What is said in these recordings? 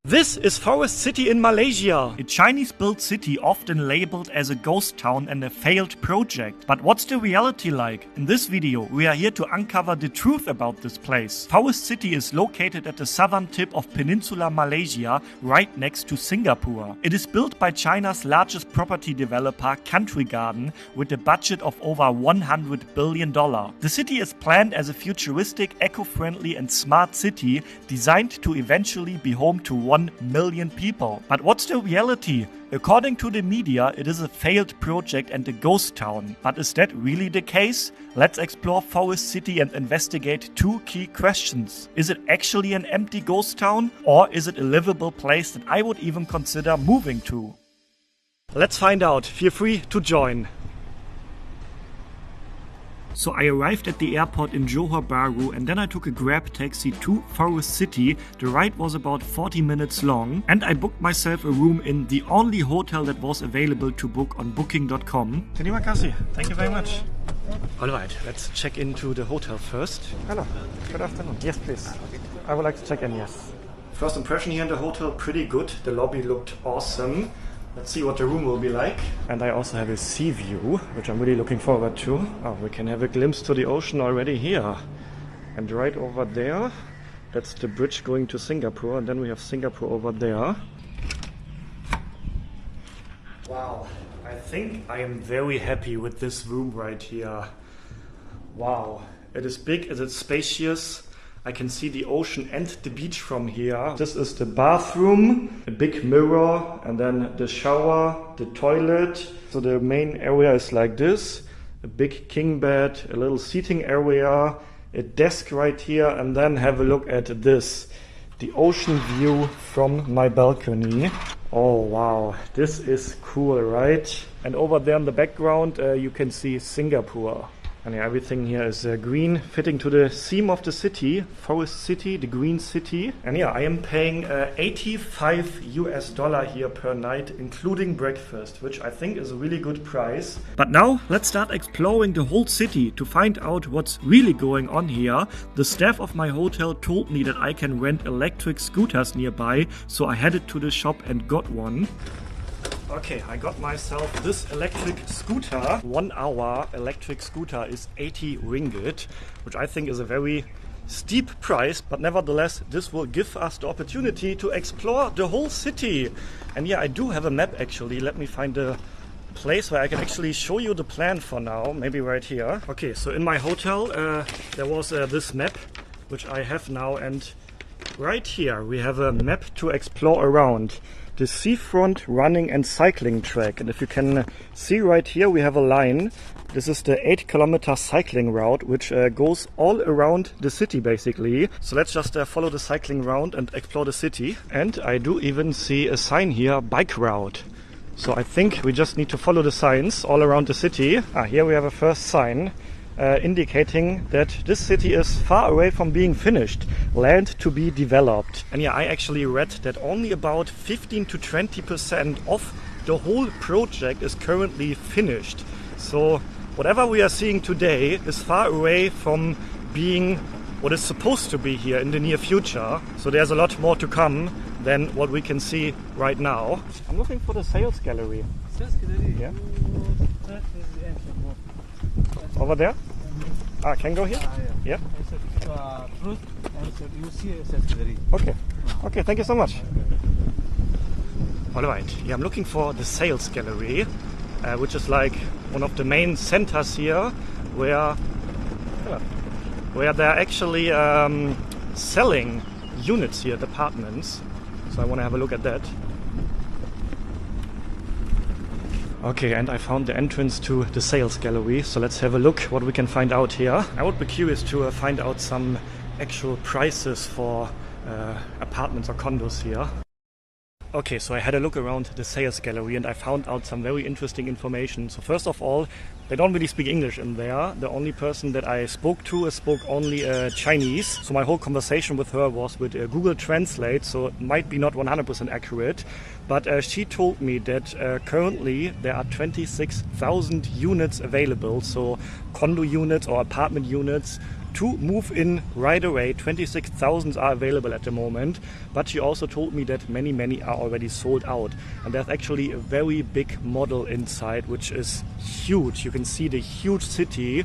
This is Forest City in Malaysia. A Chinese-built city often labeled as a ghost town and a failed project. But what's the reality like? In this video, we are here to uncover the truth about this place. Forest City is located at the southern tip of Peninsula Malaysia, right next to Singapore. It is built by China's largest property developer, Country Garden, with a budget of over $100 billion. The city is planned as a futuristic, eco-friendly and smart city designed to eventually be home to 1 million people. But what's the reality? According to the media, it is a failed project and a ghost town. But is that really the case? Let's explore Forest City and investigate two key questions. Is it actually an empty ghost town? Or is it a livable place that I would even consider moving to? Let's find out. Feel free to join. So I arrived at the airport in Johor Bahru and then I took a grab taxi to Forest City. The ride was about 40 minutes long and I booked myself a room in the only hotel that was available to book on booking.com. Terima kasih. Thank you very much. Alright, let's check into the hotel first. Hello, good afternoon. Yes, please. I would like to check in, yes. First impression here in the hotel, pretty good. The lobby looked awesome. Let's see what the room will be like. And I also have a sea view, which I'm really looking forward to. Oh, we can have a glimpse to the ocean already here. And right over there, that's the bridge going to Singapore. And then we have Singapore over there. Wow, I think I am very happy with this room right here. Wow, it is big, it is spacious. I can see the ocean and the beach from here. This is the bathroom, a big mirror, and then the shower, the toilet. So the main area is like this. A big king bed, a little seating area, a desk right here, and then have a look at this. The ocean view from my balcony. Oh wow, this is cool, right? And over there in the background you can see Singapore. And yeah, everything here is green, fitting to the theme of the city, Forest City, the green city. And yeah, I am paying $85 here per night, including breakfast, which I think is a really good price. But now let's start exploring the whole city to find out what's really going on here. The staff of my hotel told me that I can rent electric scooters nearby, so I headed to the shop and got one. Okay, I got myself this electric scooter. 1 hour electric scooter is 80 ringgit, which I think is a very steep price, but nevertheless this will give us the opportunity to explore the whole city. And yeah, I do have a map actually. Let me find a place where I can actually show you the plan for now, maybe right here. Okay, so in my hotel there was this map, which I have now, and right here we have a map to explore around. The seafront running and cycling track, and if you can see right here we have a line. This is the 8-kilometer cycling route which goes all around the city basically. So let's just follow the cycling route and explore the city. And I do even see a sign here, bike route. So I think we just need to follow the signs all around the city. Here we have a first sign indicating that this city is far away from being finished, land to be developed. And yeah, I actually read that only about 15 to 20% of the whole project is currently finished. So whatever we are seeing today is far away from being what is supposed to be here in the near future. So there's a lot more to come than what we can see right now. I'm looking for the sales gallery. Sales gallery? Yeah. Over there? Can go here? Yeah. Yeah. Fruit, and you see a sales gallery. Okay. Okay, thank you so much. Alright, yeah, I'm looking for the sales gallery, which is like one of the main centers here, where they're actually selling units here, apartments. So I want to have a look at that. Okay, and I found the entrance to the sales gallery, so let's have a look what we can find out here. I would be curious to find out some actual prices for apartments or condos here. Okay, so I had a look around the sales gallery and I found out some very interesting information. So first of all, they don't really speak English in there. The only person that I spoke to spoke only Chinese. So my whole conversation with her was with Google Translate, so it might be not 100% accurate. But she told me that currently there are 26,000 units available, so condo units or apartment units to move in right away. 26,000 are available at the moment, but she also told me that many are already sold out. And there's actually a very big model inside, which is huge. You can see the huge city.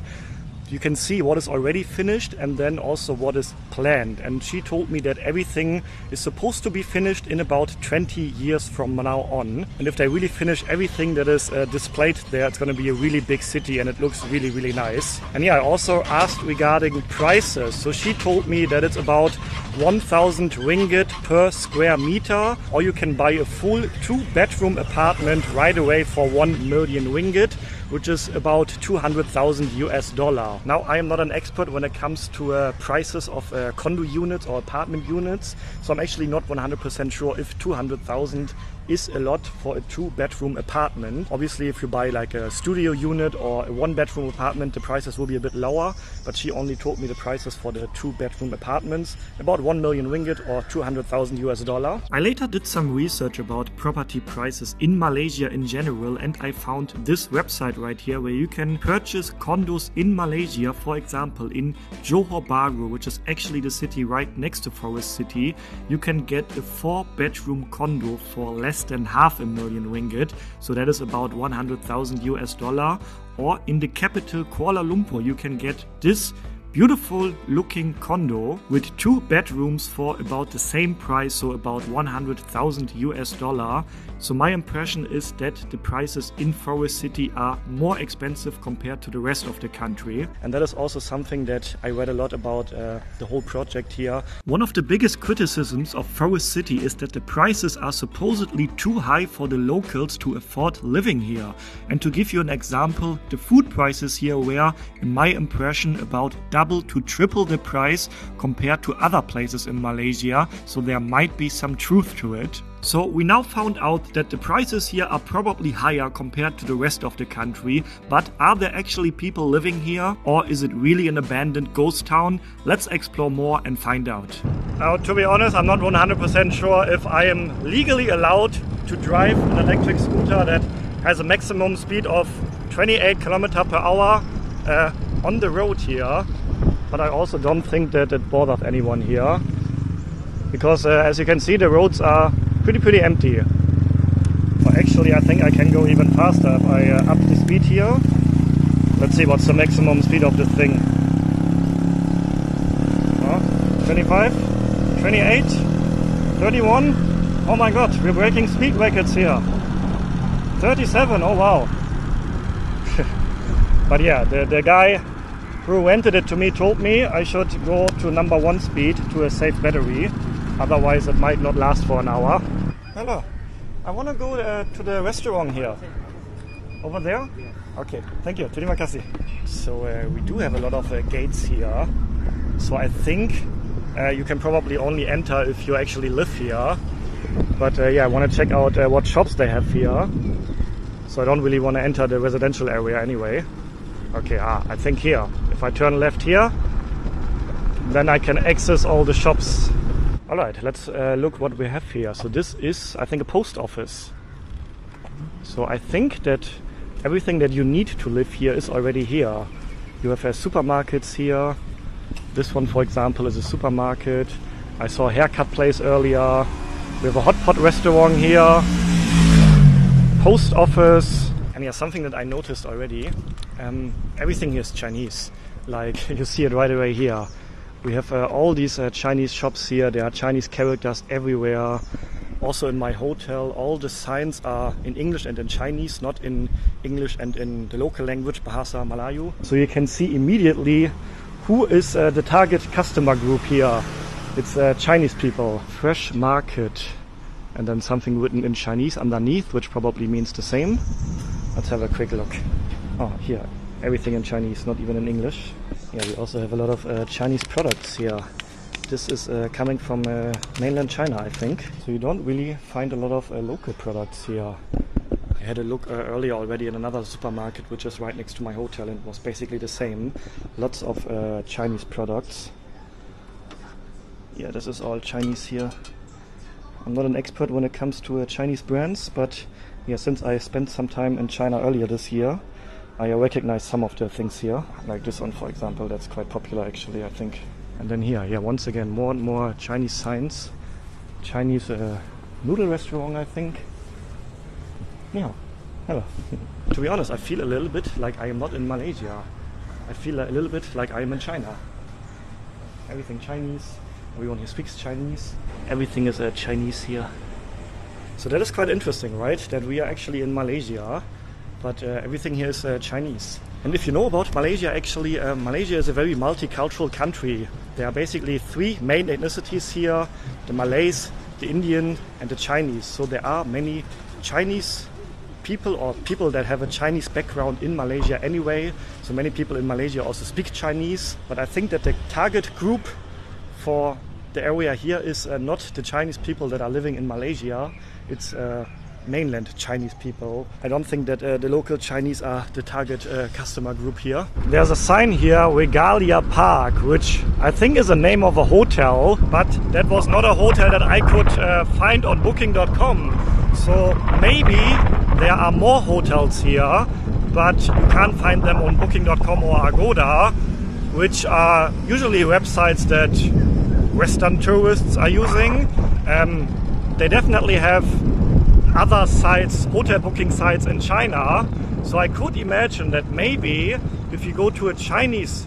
You can see what is already finished and then also what is planned. And she told me that everything is supposed to be finished in about 20 years from now on. And if they really finish everything that is displayed there, it's going to be a really big city and it looks really nice. And yeah, I also asked regarding prices. So she told me that it's about 1,000 ringgit per square meter, or you can buy a full 2-bedroom apartment right away for 1 million ringgit, which is about $200,000. Now, I am not an expert when it comes to prices of condo units or apartment units, so I'm actually not 100% sure if 200,000 is a lot for a 2-bedroom apartment. Obviously, if you buy like a studio unit or a 1-bedroom apartment, the prices will be a bit lower, but she only told me the prices for the 2-bedroom apartments, about 1 million ringgit or $200,000. I later did some research about property prices in Malaysia in general, and I found this website right here where you can purchase condos in Malaysia. For example, in Johor Bahru, which is actually the city right next to Forest City, you can get a 4-bedroom condo for less than 500,000 ringgit, so that is about $100,000. Or in the capital Kuala Lumpur, you can get this beautiful looking condo with 2 bedrooms for about the same price, so about $100,000. So my impression is that the prices in Forest City are more expensive compared to the rest of the country. And that is also something that I read a lot about the whole project here. One of the biggest criticisms of Forest City is that the prices are supposedly too high for the locals to afford living here. And to give you an example, the food prices here were, in my impression, about double to triple the price compared to other places in Malaysia, so there might be some truth to it. So we now found out that the prices here are probably higher compared to the rest of the country, but are there actually people living here, or is it really an abandoned ghost town? Let's explore more and find out. Now, to be honest, I'm not 100% sure if I am legally allowed to drive an electric scooter that has a maximum speed of 28 km per hour on the road here, but I also don't think that it bothers anyone here, because as you can see, the roads are pretty empty. Well, actually, I think I can go even faster if I up the speed here. Let's see what's the maximum speed of this thing. 25, 28, 31. Oh my god, we're breaking speed records here. 37, oh wow. But yeah, the guy who rented it to me told me I should go to number 1 speed to a safe battery. Otherwise, it might not last for an hour. Hello. I want to go to the restaurant here. Over there? Okay, thank you. Terima kasih. So we do have a lot of gates here. So I think you can probably only enter if you actually live here. But yeah, I want to check out what shops they have here. So I don't really want to enter the residential area anyway. Okay, I think here. If I turn left here, then I can access all the shops. Alright, let's look what we have here. So this is, I think, a post office. So I think that everything that you need to live here is already here. You have supermarkets here. This one, for example, is a supermarket. I saw a haircut place earlier. We have a hot pot restaurant here. Post office. And yeah, something that I noticed already. Everything here is Chinese. Like, you see it right away here. We have all these Chinese shops here. There are Chinese characters everywhere. Also in my hotel, all the signs are in English and in Chinese, not in English and in the local language, Bahasa Melayu. So you can see immediately who is the target customer group here. It's Chinese people. Fresh market. And then something written in Chinese underneath, which probably means the same. Let's have a quick look. Oh, here. Everything in Chinese, not even in English. Yeah, we also have a lot of Chinese products here. This is coming from mainland China, I think. So you don't really find a lot of local products here. I had a look earlier already in another supermarket, which is right next to my hotel, and it was basically the same. Lots of Chinese products. Yeah, this is all Chinese here. I'm not an expert when it comes to Chinese brands, but yeah, since I spent some time in China earlier this year, I recognize some of the things here, like this one, for example. That's quite popular, actually, I think. And then here, yeah, once again, more and more Chinese signs. Chinese noodle restaurant, I think. Yeah, hello. To be honest, I feel a little bit like I am not in Malaysia. I feel a little bit like I am in China. Everything Chinese. Everyone here speaks Chinese. Everything is Chinese here. So that is quite interesting, right? That we are actually in Malaysia, but everything here is Chinese. And if you know about Malaysia, actually, Malaysia is a very multicultural country. There are basically three main ethnicities here: the Malays, the Indian, and the Chinese. So there are many Chinese people or people that have a Chinese background in Malaysia anyway. So many people in Malaysia also speak Chinese. But I think that the target group for the area here is not the Chinese people that are living in Malaysia. It's mainland Chinese people. I don't think that the local Chinese are the target customer group here. There's a sign here, Regalia Park, which I think is the name of a hotel, but that was not a hotel that I could find on booking.com. So maybe there are more hotels here, but you can't find them on booking.com or Agoda, which are usually websites that Western tourists are using. They definitely have other sites, hotel booking sites in China. So I could imagine that maybe if you go to a Chinese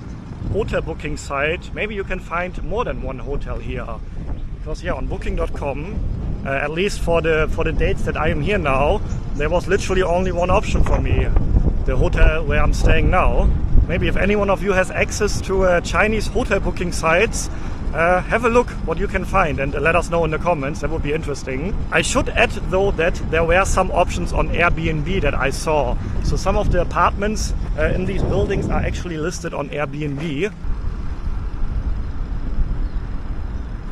hotel booking site, maybe you can find more than one hotel here. Because here on booking.com, at least for the dates that I am here now, there was literally only one option for me, the hotel where I'm staying now. Maybe if any one of you has access to Chinese hotel booking sites, have a look what you can find and let us know in the comments. That would be interesting. I should add though that there were some options on Airbnb that I saw. So some of the apartments in these buildings are actually listed on Airbnb.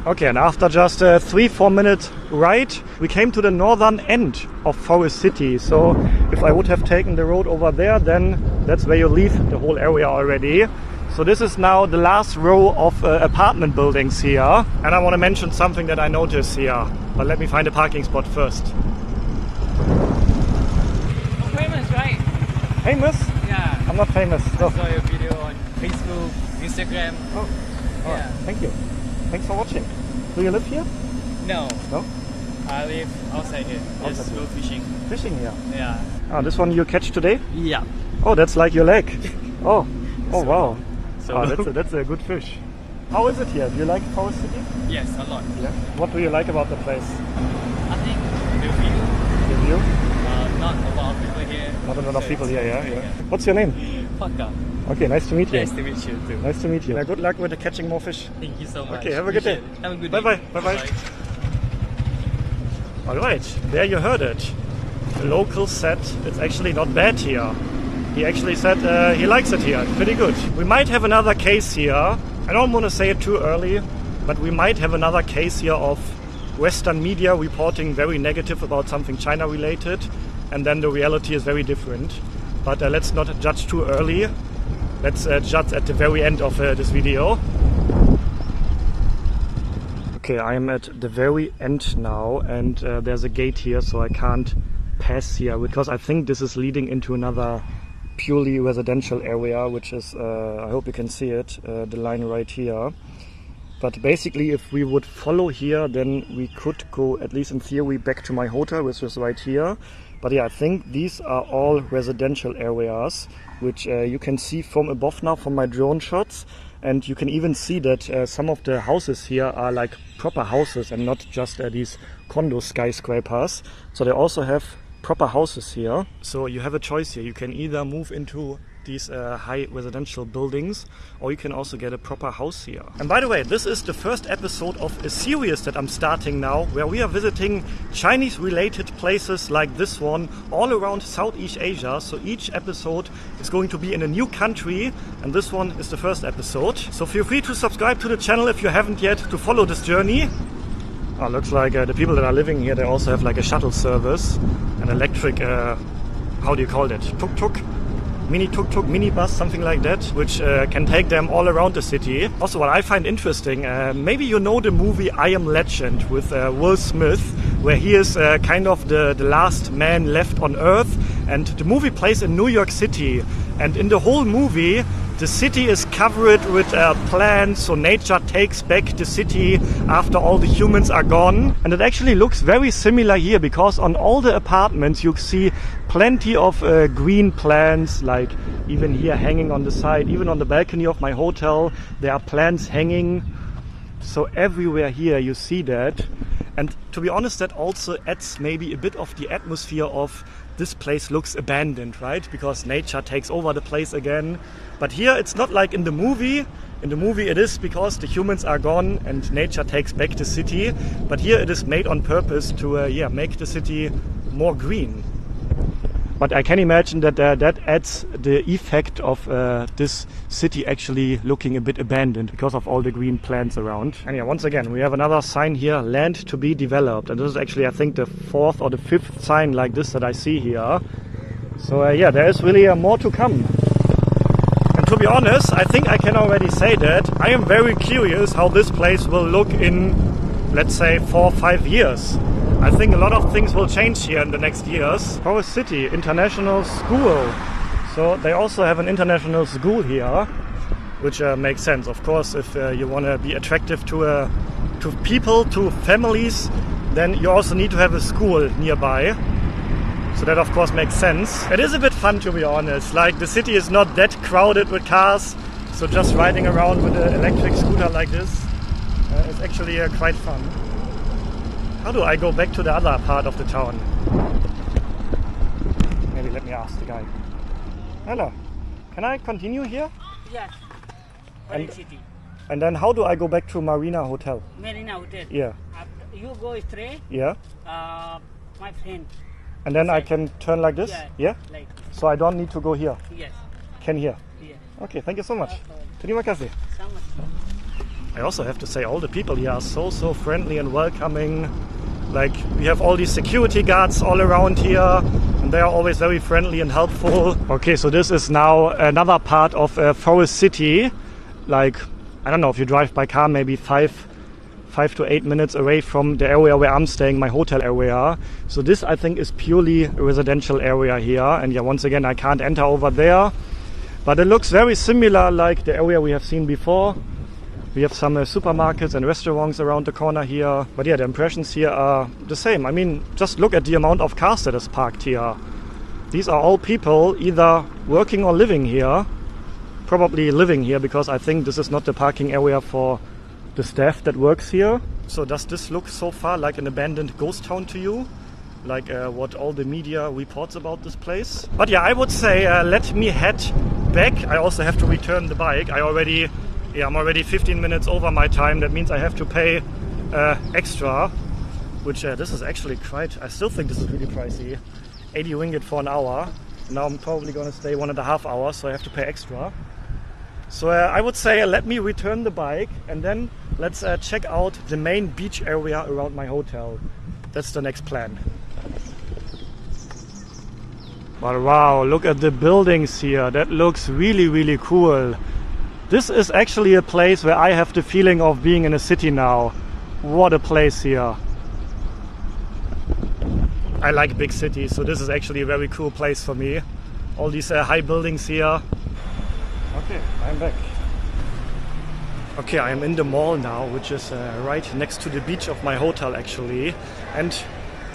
Okay, and after just a 3-4 minute ride, we came to the northern end of Forest City. So if I would have taken the road over there, then that's where you leave the whole area already. So this is now the last row of apartment buildings here. And I want to mention something that I noticed here. But let me find a parking spot first. I'm famous, right? Famous? Yeah. I'm not famous. No. I saw your video on Facebook, Instagram. Oh, Yeah. Thank you. Thanks for watching. Do you live here? No, No? I live outside here. Just Outside. go fishing. Fishing here. Yeah. Oh, this one you catch today? Yeah. Oh, that's like your leg. Oh, wow. So Oh, that's a good fish. How is it here? Do you like Forest City? yes, a lot. Yeah. What do you like about the place? I think the view. The view? Not a lot of people here. Not a lot of So people it's- here, yeah. What's your name? Paka. Okay, nice to meet you. Nice to meet you too. Nice to meet you. Good luck with catching more fish. Thank you so much. Okay, have a good day. Appreciate it. Have a good Bye-bye. day. Bye-bye. Alright, there you heard it. The local said it's actually not bad here. He actually said he likes it here. Pretty good. We might have another case here. I don't want to say it too early, but we might have another case here of Western media reporting very negative about something China related, and then the reality is very different. But let's not judge too early. Let's judge at the very end of this video. Okay, I am at the very end now, and there's a gate here, so I can't pass here because I think this is leading into another purely residential area, which is, I hope you can see it, the line right here. But basically, if we would follow here, then we could go, at least in theory, back to my hotel, which is right here. But yeah, I think these are all residential areas, which you can see from above now from my drone shots. And you can even see that some of the houses here are like proper houses and not just these condo skyscrapers. So they also have proper houses here. So you have a choice here. You can either move into these high residential buildings, or you can also get a proper house here. And by the way, this is the first episode of a series that I'm starting now, where we are visiting Chinese related places like this one all around Southeast Asia. So each episode is going to be in a new country, and this one is the first episode. So feel free to subscribe to the channel if you haven't yet, to follow this journey. Oh, looks like the people that are living here, they also have like a shuttle service, an electric, how do you call it? Tuk-tuk? Mini tuk-tuk, mini bus, something like that, which can take them all around the city. Also, what I find interesting, maybe you know the movie I Am Legend with Will Smith, where he is kind of the last man left on Earth, and the movie plays in New York City. And in the whole movie, the city is covered with plants, so nature takes back the city after all the humans are gone. And it actually looks very similar here, because on all the apartments you see plenty of green plants, like even here hanging on the side, even on the balcony of my hotel, there are plants hanging. So everywhere here you see that. And to be honest, that also adds maybe a bit of the atmosphere of this place looks abandoned, right? Because nature takes over the place again. But here it's not like in the movie. In the movie it is because the humans are gone and nature takes back the city. But here it is made on purpose to make the city more green. But I can imagine that that adds the effect of this city actually looking a bit abandoned because of all the green plants around. And yeah, once again, we have another sign here, land to be developed. And this is actually, I think, the 4th or the 5th sign like this that I see here. So yeah, there is really more to come. And to be honest, I think I can already say that I am very curious how this place will look in, let's say, 4 or 5 years. I think a lot of things will change here in the next years. Forest City International School. So they also have an international school here, which makes sense. Of course, if you want to be attractive to people, to families, then you also need to have a school nearby. So that of course makes sense. It is a bit fun, to be honest. Like, the city is not that crowded with cars, so just riding around with an electric scooter like this is actually quite fun. How do I go back to the other part of the town? Maybe let me ask the guy. Hello, can I continue here? Yes. And- City. And then how do I go back to Marina Hotel? Marina Hotel. Yeah. You go straight. Yeah. My friend. And then I can turn like this? Yeah? Like. So I don't need to go here? Yes. Can here? Yes. Okay, thank you so much. Terima kasih. I also have to say, all the people here are so friendly and welcoming. Like, we have all these security guards all around here, and they are always very friendly and helpful. Okay, so this is now another part of Forest City. Like, I don't know, if you drive by car, maybe 5 to 8 minutes away from the area where I'm staying, my hotel area. So this, I think, is purely a residential area here. And yeah, once again, I can't enter over there. But it looks very similar like the area we have seen before. We have some supermarkets and restaurants around the corner here. But yeah, the impressions here are the same. I mean, just look at the amount of cars that is parked here. These are all people either working or living here. Probably living here, because I think this is not the parking area for the staff that works here. So does this look so far like an abandoned ghost town to you? Like what all the media reports about this place? But yeah, I would say let me head back. I also have to return the bike. I'm already 15 minutes over my time. That means I have to pay extra, which this is actually quite, I still think this is really pricey. 80 ringgit for an hour. Now I'm probably going to stay 1.5 hours, so I have to pay extra. So I would say let me return the bike, and then let's check out the main beach area around my hotel. That's the next plan. But wow, look at the buildings here. That looks really cool. This is actually a place where I have the feeling of being in a city now. What a place here. I like big cities, so this is actually a very cool place for me. All these high buildings here. Okay, I'm back. Okay, I am in the mall now, which is right next to the beach of my hotel actually. And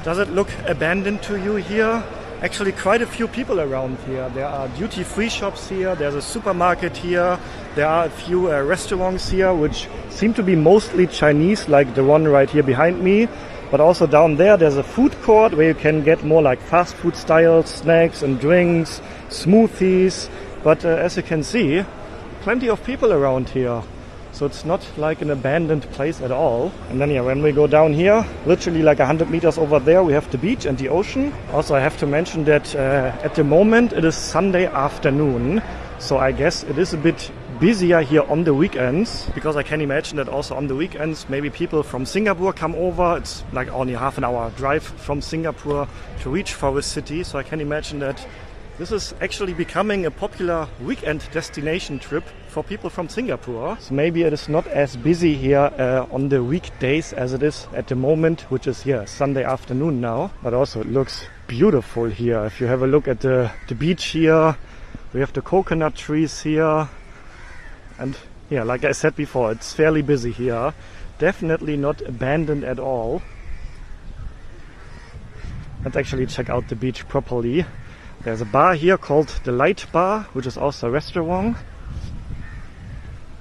does it look abandoned to you here? Actually quite a few people around here. There are duty-free shops here, there's a supermarket here, there are a few restaurants here which seem to be mostly Chinese, like the one right here behind me. But also down there there's a food court where you can get more like fast food style snacks and drinks, smoothies. But as you can see, plenty of people around here. So it's not like an abandoned place at all. And then yeah, when we go down here, literally like 100 meters over there, we have the beach and the ocean. Also, I have to mention that at the moment it is Sunday afternoon. So I guess it is a bit busier here on the weekends, because I can imagine that also on the weekends maybe people from Singapore come over. It's like only half an hour drive from Singapore to reach Forest City. So I can imagine that this is actually becoming a popular weekend destination trip for people from Singapore. So maybe it is not as busy here on the weekdays as it is at the moment, which is here Sunday afternoon now. But also it looks beautiful here. If you have a look at the beach here, We have the coconut trees here, and yeah, like I said before, it's fairly busy here. Definitely not abandoned at all. Let's actually check out the beach properly. There's a bar here called the Light Bar, which is also a restaurant.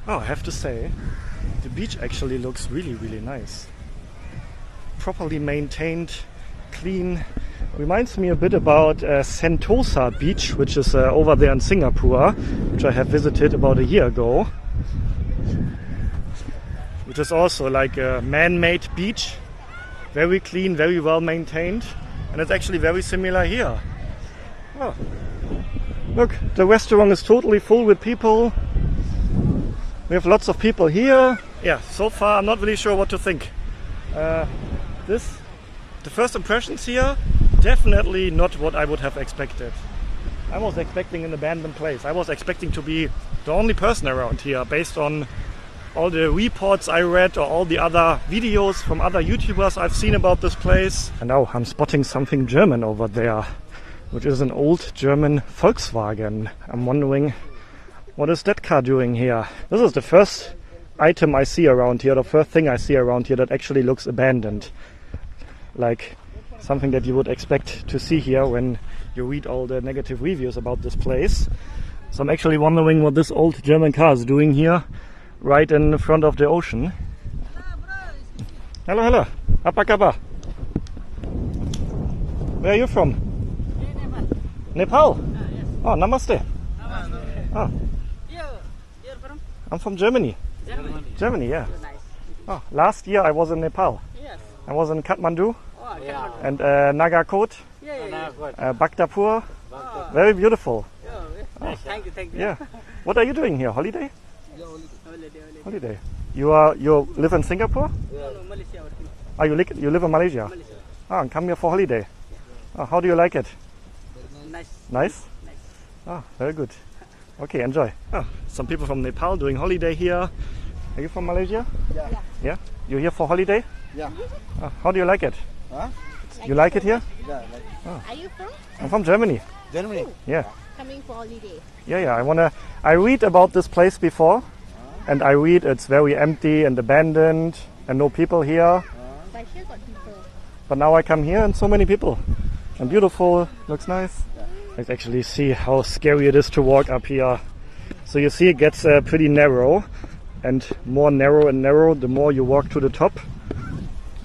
Oh, I have to say, the beach actually looks really, really nice. Properly maintained, clean. Reminds me a bit about Sentosa Beach, which is over there in Singapore, which I have visited about a year ago. Which is also like a man-made beach. Very clean, very well maintained. And it's actually very similar here. Oh. Look, the restaurant is totally full with people. We have lots of people here. Yeah, so far I'm not really sure what to think. The first impressions here, definitely not what I would have expected. I was expecting an abandoned place. I was expecting to be the only person around here based on all the reports I read or all the other videos from other YouTubers I've seen about this place. And now I'm spotting something German over there, which is an old German Volkswagen. I'm wondering, what is that car doing here? This is the first item I see around here, the first thing I see around here that actually looks abandoned. Like something that you would expect to see here when you read all the negative reviews about this place. So I'm actually wondering what this old German car is doing here, right in front of the ocean. Hello, hello. Apa kabar? Where are you from? Nepal? Yes. Oh, namaste. Oh, You're from I'm from Germany. Germany? Germany, yeah. Nice. Oh, last year I was in Nepal. Yes. I was in Kathmandu Oh, yeah. and Nagakot, Yeah. Bhaktapur. Oh, Very beautiful. nice. Thank you. Yeah. What are you doing here? Holiday? Holiday. Holiday. You live in Singapore? No, Malaysia working. Oh, you live in Malaysia? Malaysia. Oh, and come here for holiday. Oh, how do you like it? Nice. Nice? Oh, very good. Okay, enjoy. Oh, some people from Nepal doing holiday here. Are you from Malaysia? Yeah. Yeah? You here for holiday? Yeah. Oh, how do you like it? Huh? You like it here? Yeah, like Are you from? I'm from Germany. Germany. Yeah. Coming for holiday. Yeah. I read about this place before, and I read it's very empty and abandoned and no people here. But here got people. But now I come here and so many people. And beautiful, looks nice. Let's actually see how scary it is to walk up here. So you see it gets pretty narrow, and more narrow and narrow the more you walk to the top.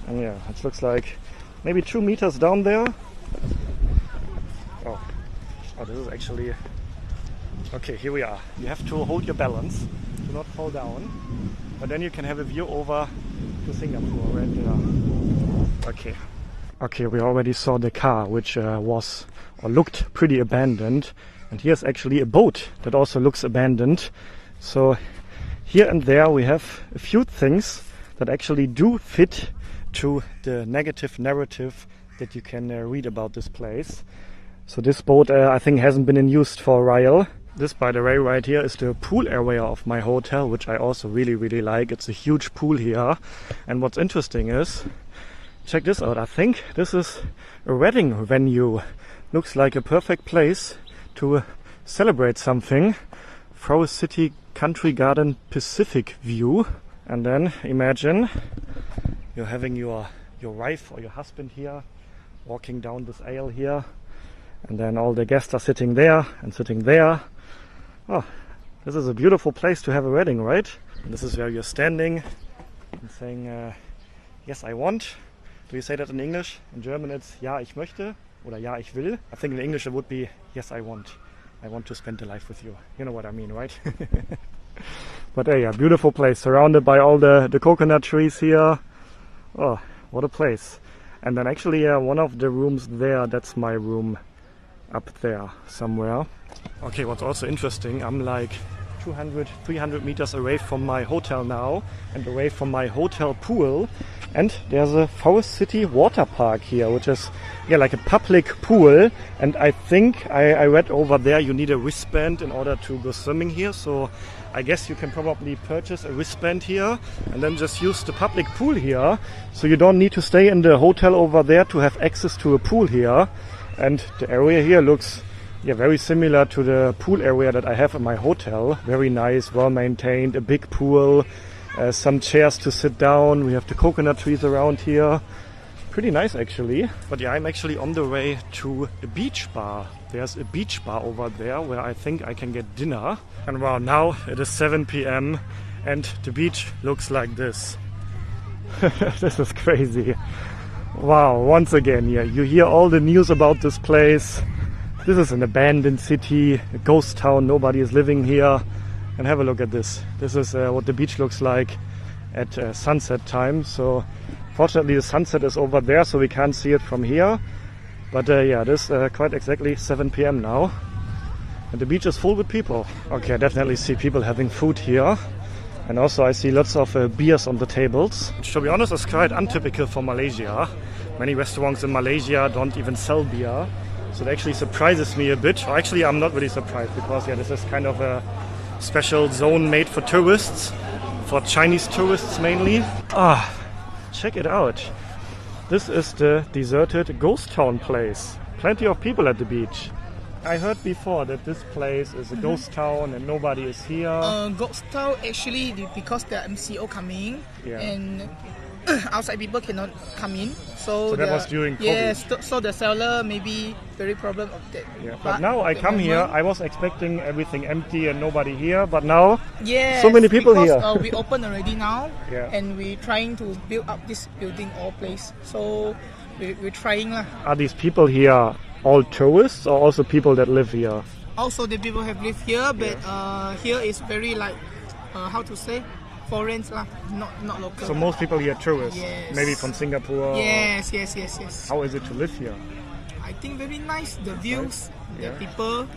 And yeah, it looks like maybe 2 meters down there. Oh, this is actually... Okay, here we are. You have to hold your balance to not fall down. But then you can have a view over to Singapore right there. Okay, we already saw the car, which was or looked pretty abandoned. And here's actually a boat that also looks abandoned. So here and there we have a few things that actually do fit to the negative narrative that you can read about this place. So this boat I think hasn't been in use for a while. This, by the way, right here is the pool area of my hotel, which I also really like. It's a huge pool here. And what's interesting is, check this out. I think this is a wedding venue. Looks like a perfect place to celebrate something. Forest City Country Garden Pacific view. And then imagine you're having your wife or your husband here, walking down this aisle here. And then all the guests are sitting there and sitting there. Oh, this is a beautiful place to have a wedding, right? And this is where you're standing and saying, yes, I want. Do you say that in English? In German it's ja, ich möchte oder ja, ich will. I think in English it would be yes, I want. I want to spend a life with you. You know what I mean, right? But yeah, beautiful place, surrounded by all the coconut trees here. Oh, what a place. And then actually one of the rooms there, that's my room up there somewhere. Okay, what's also interesting, I'm like 200, 300 meters away from my hotel now and away from my hotel pool, and there's a Forest City water park here, which is like a public pool. And I think I read over there you need a wristband in order to go swimming here, so I guess you can probably purchase a wristband here and then just use the public pool here, so you don't need to stay in the hotel over there to have access to a pool here. And the area here looks Yeah, very similar to the pool area that I have in my hotel. Very nice, well maintained, a big pool, some chairs to sit down. We have the coconut trees around here. Pretty nice actually. But yeah, I'm actually on the way to a beach bar. There's a beach bar over there where I think I can get dinner. And wow, now it is 7 p.m. and the beach looks like this. This is crazy. Wow, once again, yeah, you hear all the news about this place. This is an abandoned city, a ghost town, nobody is living here. And have a look at this. This is what the beach looks like at sunset time. So fortunately the sunset is over there, so we can't see it from here. But yeah, it is quite exactly 7 p.m. now. And the beach is full with people. Okay, I definitely see people having food here. And also I see lots of beers on the tables. Which, to be honest, is quite untypical for Malaysia. Many restaurants in Malaysia don't even sell beer. So it actually surprises me a bit. Or actually, I'm not really surprised because yeah, this is kind of a special zone made for tourists. For Chinese tourists mainly. Ah, check it out. This is the deserted ghost town place. Plenty of people at the beach. I heard before that this place is a ghost town and nobody is here. Ghost town actually because the MCO coming and outside people cannot come in. So that was during COVID. Yes, so the seller may be very problem of that. Yeah, but now I come here, I was expecting everything empty and nobody here, but now yes, so many people here. We open already now, yeah. And we're trying to build up this building all place. So we're trying. Are these people here all tourists or also people that live here? Also the people have lived here, but here is very like, how to say? Foreigners lah, not local. So most people here are tourists, yes. Maybe from Singapore. Yes. How is it to live here? I think very nice. The views, yeah. The people,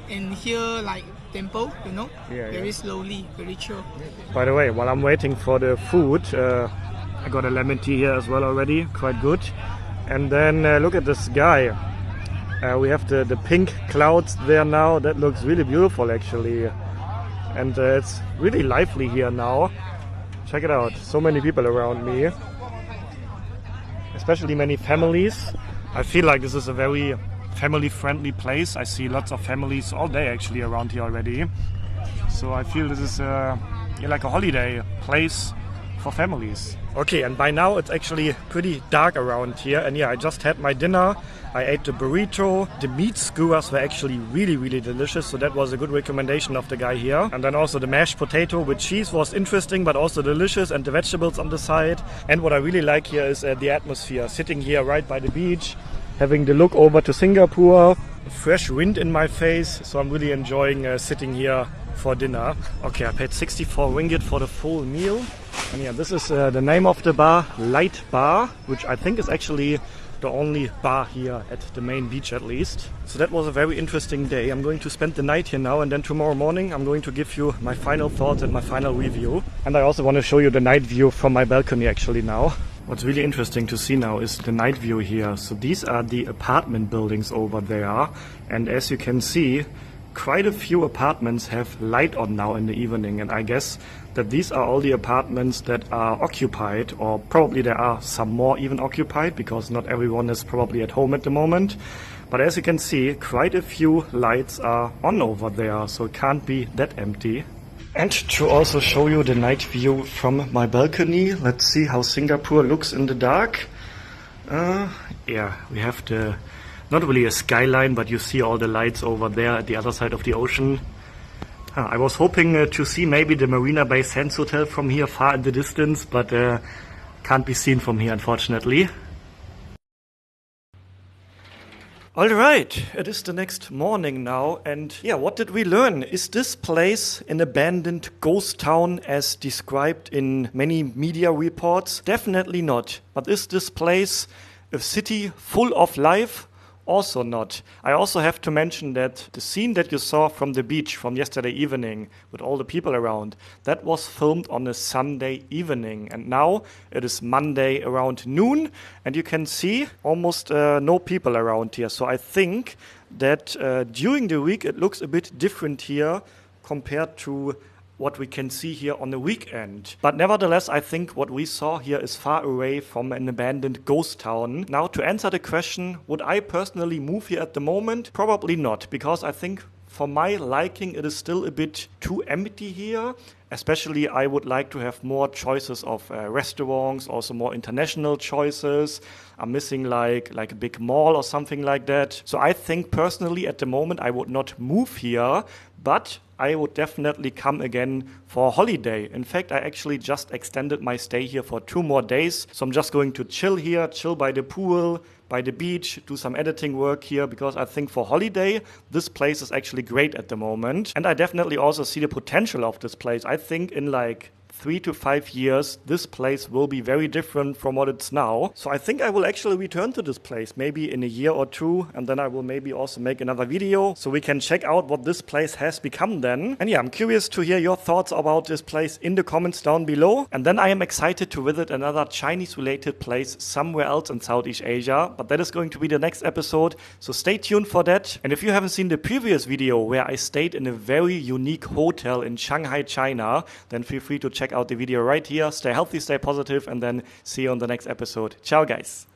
and here like temple, you know, very slowly, very chill. By the way, while I'm waiting for the food, I got a lemon tea here as well already, quite good. And then look at the sky. We have the pink clouds there now. That looks really beautiful actually. And it's really lively here now. Check it out, so many people around me. Especially many families. I feel like this is a very family-friendly place. I see lots of families all day actually around here already. So I feel this is like a holiday place for families. Okay, and by now it's actually pretty dark around here. And yeah, I just had my dinner. I ate the burrito. The meat skewers were actually really, really delicious. So that was a good recommendation of the guy here. And then also the mashed potato with cheese was interesting, but also delicious. And the vegetables on the side. And what I really like here is the atmosphere. Sitting here right by the beach, having the look over to Singapore. Fresh wind in my face. So I'm really enjoying sitting here for dinner. Okay, I paid 64 ringgit for the full meal. And yeah, this is the name of the bar, Light Bar, which I think is actually the only bar here at the main beach at least. So that was a very interesting day. I'm going to spend the night here now, and then tomorrow morning I'm going to give you my final thoughts and my final review. And I also want to show you the night view from my balcony actually now. What's really interesting to see now is the night view here. So these are the apartment buildings over there. And as you can see, quite a few apartments have light on now in the evening, and I guess that these are all the apartments that are occupied, or probably there are some more even occupied because not everyone is probably at home at the moment. But as you can see, quite a few lights are on over there, so it can't be that empty. And to also show you the night view from my balcony, let's see how Singapore looks in the dark. Yeah, we have the not really a skyline, but you see all the lights over there at the other side of the ocean. I was hoping to see maybe the Marina Bay Sands Hotel from here far in the distance, but can't be seen from here unfortunately. Alright, it is the next morning now, and yeah, what did we learn? Is this place an abandoned ghost town as described in many media reports? Definitely not. But is this place a city full of life? Also not. I also have to mention that the scene that you saw from the beach from yesterday evening with all the people around, that was filmed on a Sunday evening, and now it is Monday around noon, and you can see almost no people around here. So I think that during the week it looks a bit different here compared to what we can see here on the weekend. But nevertheless, I think what we saw here is far away from an abandoned ghost town. Now, to answer the question, would I personally move here at the moment? Probably not, because I think for my liking it is still a bit too empty here. Especially I would like to have more choices of restaurants, also more international choices. I'm missing like a big mall or something like that. So I think personally at the moment I would not move here, but I would definitely come again for a holiday. In fact, I actually just extended my stay here for 2 more days. So I'm just going to chill here, chill by the pool, by the beach, do some editing work here, because I think for holiday, this place is actually great at the moment. And I definitely also see the potential of this place. I think in like 3 to 5 years, this place will be very different from what it's now. So I think I will actually return to this place, maybe in a year or 2, and then I will maybe also make another video so we can check out what this place has become then. And yeah, I'm curious to hear your thoughts about this place in the comments down below. And then I am excited to visit another Chinese-related place somewhere else in Southeast Asia, but that is going to be the next episode, so stay tuned for that. And if you haven't seen the previous video where I stayed in a very unique hotel in Shanghai, China, then feel free to check out the video right here. Stay healthy, stay positive, and then see you on the next episode. Ciao, guys.